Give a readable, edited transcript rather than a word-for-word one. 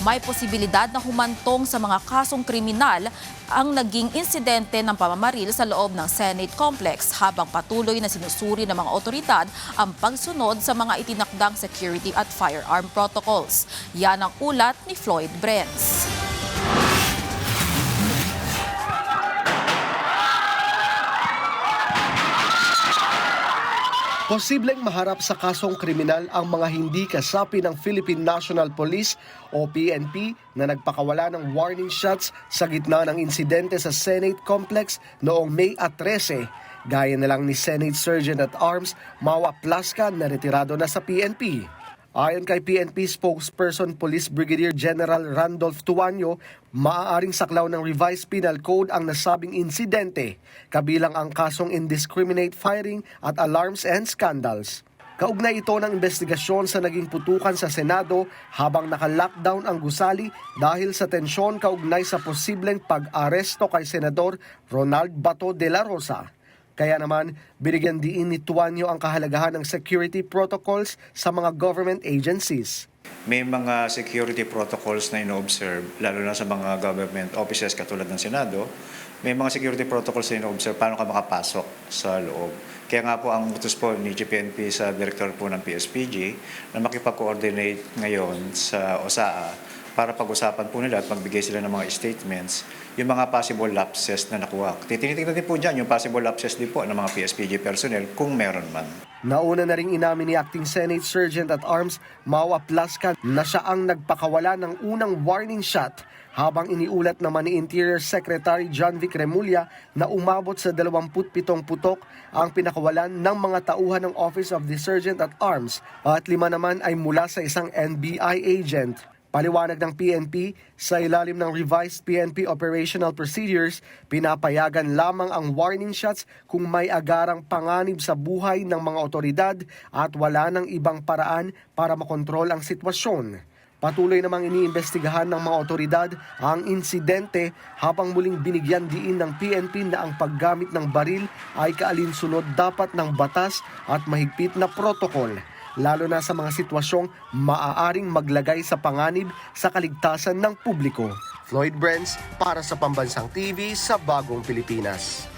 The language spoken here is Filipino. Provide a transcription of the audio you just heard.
May posibilidad na humantong sa mga kasong kriminal ang naging insidente ng pamamaril sa loob ng Senate Complex habang patuloy na sinusuri ng mga otoridad ang pagsunod sa mga itinakdang security at firearm protocols. Yan ang ulat ni Floyd Brenz. Posibleng maharap sa kasong kriminal ang mga hindi kasapi ng Philippine National Police o PNP na nagpakawala ng warning shots sa gitna ng insidente sa Senate Complex noong May 13, gaya na lang ni Senate Sergeant at Arms Mawa Plascan na retirado na sa PNP. Ayon kay PNP spokesperson Police Brigadier General Randolph Tuanyo, maaaring saklaw ng revised penal code ang nasabing insidente, kabilang ang kasong indiscriminate firing at alarms and scandals. Kaugnay ito ng investigasyon sa naging putukan sa Senado habang naka-lockdown ang gusali dahil sa tensyon kaugnay sa posibleng pag-aresto kay Senador Ronald Bato de la Rosa. Kaya naman, binigyan diin ni Tuanyo ang kahalagahan ng security protocols sa mga government agencies. May mga security protocols na ino-observe, lalo na sa mga government offices katulad ng Senado. May mga security protocols na ino-observe paano ka makapasok sa loob. Kaya nga po ang utos po ni GPNP sa director po ng PSPG na makipag-coordinate ngayon sa OSAA para pag-usapan po nila at magbigay sila ng mga statements, yung mga possible lapses na nakuha. Tinitingnan din po dyan yung possible lapses din po ng mga PSPG personnel kung meron man. Nauna na ring inamin ni Acting Senate Sergeant at Arms Mawa Plascan na siya ang nagpakawala ng unang warning shot habang iniulat naman ni Interior Secretary John Vic Remulla na umabot sa 27 putok ang pinakawalan ng mga tauhan ng Office of the Sergeant at Arms at 5 naman ay mula sa isang NBI agent. Paliwanag ng PNP, sa ilalim ng revised PNP operational procedures, pinapayagan lamang ang warning shots kung may agarang panganib sa buhay ng mga otoridad at wala ng ibang paraan para makontrol ang sitwasyon. Patuloy namang iniimbestigahan ng mga otoridad ang insidente habang muling binigyan diin ng PNP na ang paggamit ng baril ay kaalinsunod dapat ng batas at mahigpit na protokol, lalo na sa mga sitwasyong maaaring maglagay sa panganib sa kaligtasan ng publiko. Floyd Brenz para sa Pambansang TV sa Bagong Pilipinas.